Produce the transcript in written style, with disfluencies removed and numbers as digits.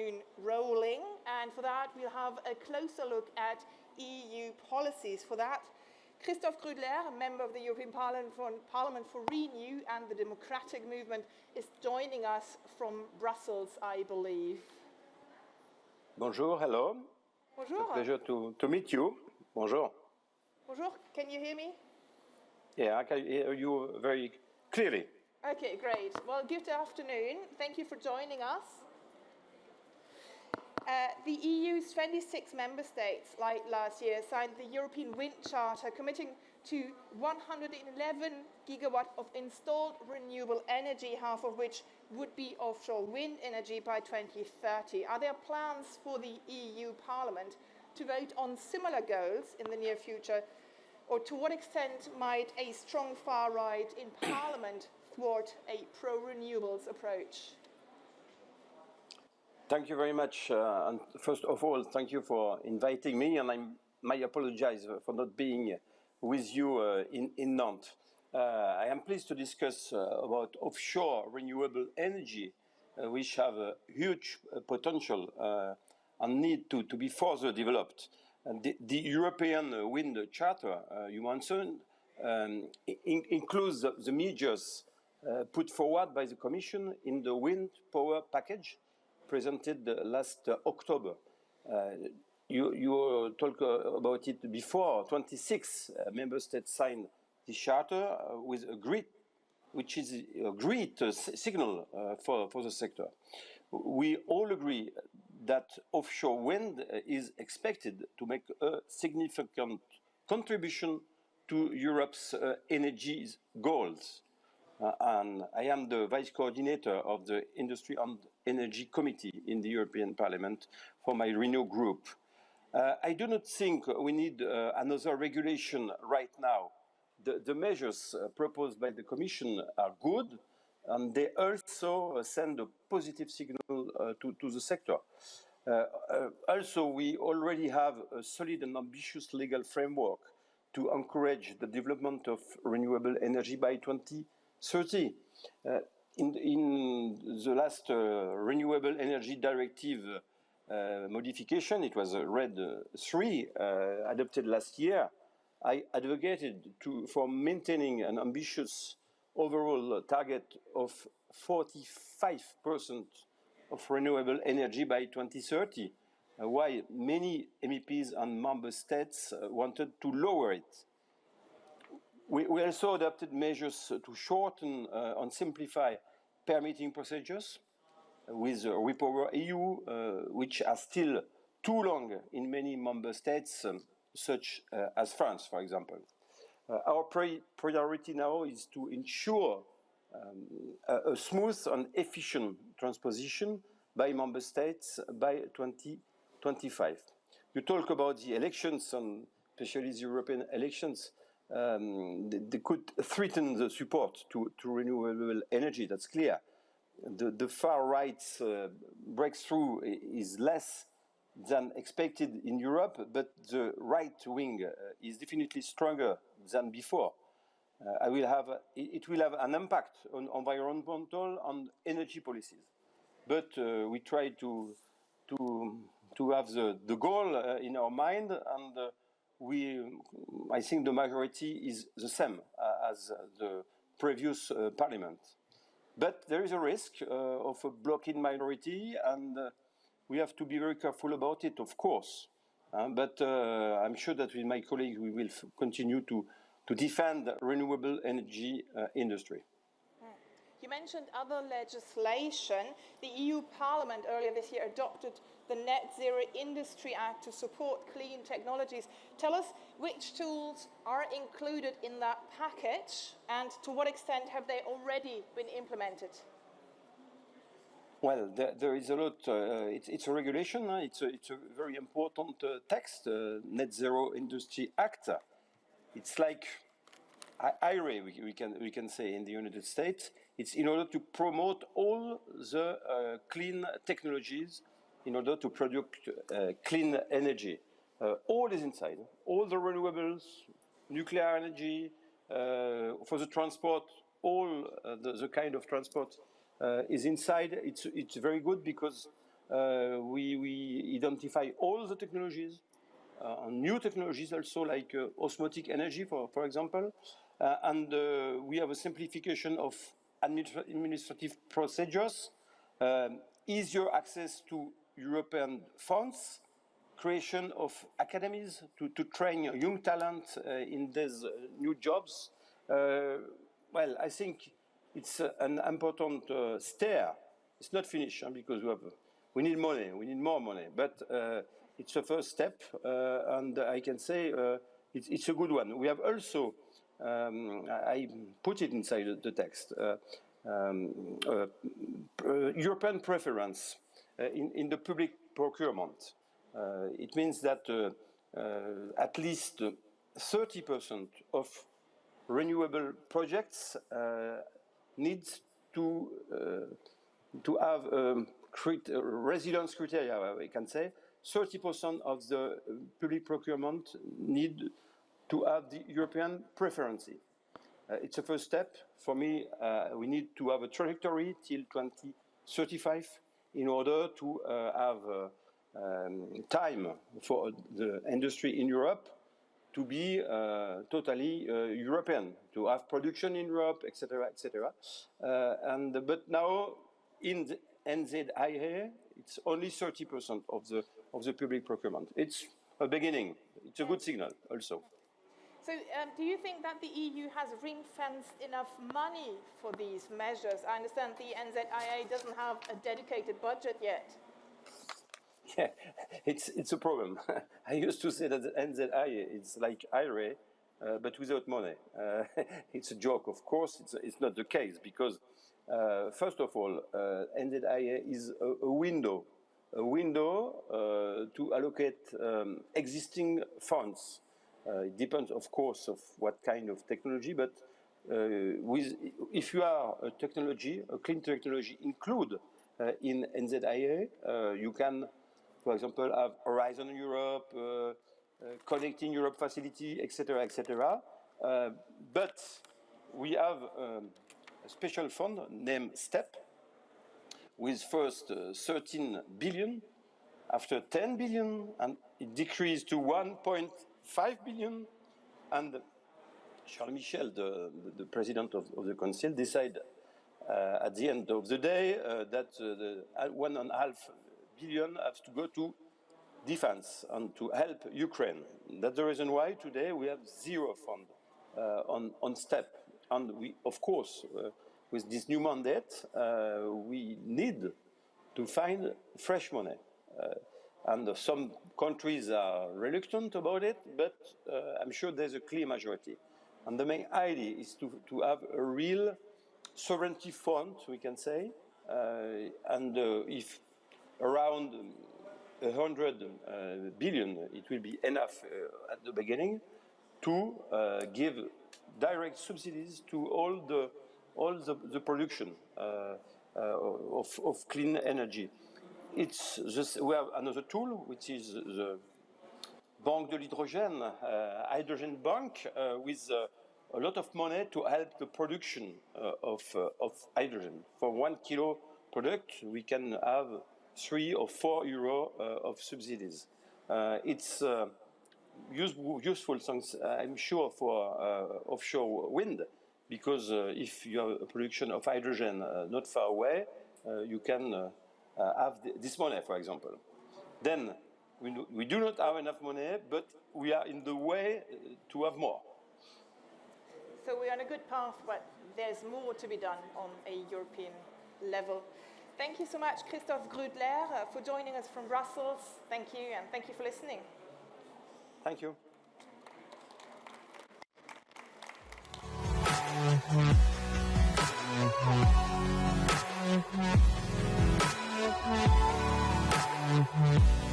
afternoon rolling, and for that we'll have a closer look at EU policies. For that, Christophe Grudler, a member of the European Parliament for Renew and the Democratic Movement, is joining us from Brussels, I believe. Bonjour, hello. Bonjour. It's a pleasure to meet you. Bonjour. Bonjour, can you hear me? Yeah, I can hear you very clearly. Okay, great. Well, good afternoon. Thank you for joining us. The EU's 26 member states, like last year, signed the European Wind Charter, committing to 111 gigawatts of installed renewable energy, half of which would be offshore wind energy by 2030. Are there plans for the EU Parliament to vote on similar goals in the near future? Or to what extent might a strong far right in Parliament thwart a pro-renewables approach? Thank you very much. And first of all, thank you for inviting me, and I might apologize for not being with you in Nantes. I am pleased to discuss about offshore renewable energy, which have a huge potential and need to be further developed. And the European Wind Charter you mentioned includes the measures put forward by the Commission in the wind power package presented last October. You talked about it before. 26 member states signed the charter with which is a great signal for the sector. We all agree that offshore wind is expected to make a significant contribution to Europe's energy goals. And I am the Vice Coordinator of the Industry and Energy Committee in the European Parliament for my Renew group. I do not think we need another regulation right now. The measures proposed by the Commission are good, and they also send a positive signal to the sector. Also, we already have a solid and ambitious legal framework to encourage the development of renewable energy by 2030. In the last Renewable Energy Directive modification, it was RED 3, adopted last year, I advocated for maintaining an ambitious overall target of 45% of renewable energy by 2030, while many MEPs and member states wanted to lower it. We also adopted measures to shorten and simplify permitting procedures with Repower EU, which are still too long in many member states, such as France, for example. Our priority now is to ensure a smooth and efficient transposition by member states by 2025. You talk about the elections, and especially the European elections. They could threaten the support to renewable energy, that's clear. The far right's breakthrough is less than expected in Europe, but the right wing is definitely stronger than before. It will have an impact on environmental and energy policies. But we try to have the goal in our mind, and I think the majority is the same as the previous parliament. But there is a risk of a blocking minority, and we have to be very careful about it, of course. But I'm sure that with my colleague we will continue to defend the renewable energy industry. You mentioned other legislation. The EU Parliament earlier this year adopted the Net Zero Industry Act to support clean technologies. Tell us which tools are included in that package, and to what extent have they already been implemented? Well, there is a lot. It's a regulation. It's a very important text, Net Zero Industry Act. It's like IRA, we can say, in the United States. It's in order to promote all the clean technologies in order to produce clean energy. All is inside. All the renewables, nuclear energy, for the transport, all the kind of transport is inside. It's very good because We identify all the technologies, new technologies also like osmotic energy, for example, and we have a simplification of administrative procedures, easier access to European funds, creation of academies to train young talent in these new jobs. Well, I think it's an important stair. It's not finished because we need money, we need more money, but it's a first step, and I can say it's a good one. We have also, I put it inside the text, European preference in the public procurement. It means that at least 30% of renewable projects needs to have resilience criteria, we can say. 30% of the public procurement need to have the European preference. It's a first step. For me, we need to have a trajectory till 2035 in order to have time for the industry in Europe to be totally European, to have production in Europe, etc., etc. But now in the NZIA, it's only 30% of the public procurement. It's a beginning. It's a good signal also. So do you think that the EU has ring-fenced enough money for these measures? I understand the NZIA doesn't have a dedicated budget yet. Yeah, it's a problem. I used to say that the NZIA is like IRA, but without money. It's a joke, of course. It's not the case because, first of all, NZIA is a window to allocate existing funds. It depends, of course, of what kind of technology, but if you are a technology, a clean technology include in NZIA, you can, for example, have Horizon Europe, Connecting Europe facility, etc., etc. But we have a special fund named STEP, with first 13 billion, after 10 billion, and it decreased to 1.5 billion. And Charles Michel, the president of the council, decided at the end of the day that the 1.5 billion has to go to defense and to help Ukraine. That's the reason why today we have zero fund on STEP. And we, of course, with this new mandate, we need to find fresh money. And some countries are reluctant about it, but I'm sure there's a clear majority. And the main idea is to have a real sovereignty fund, we can say, and if around 100 billion, it will be enough at the beginning to give direct subsidies to all the production of clean energy. It's just, we have another tool, which is the Banque de l'Hydrogène, hydrogen bank, with a lot of money to help the production of hydrogen. For 1 kilo product, we can have 3 or 4 euro of subsidies. It's useful, I'm sure, for offshore wind, because if you have a production of hydrogen not far away, you can have this money, for example. Then we do not have enough money, but we are in the way to have more. So we're on a good path, but there's more to be done on a European level. Thank you so much, Christophe Grudler, for joining us from Brussels. Thank you, and thank you for listening. Thank you. Mm-hmm.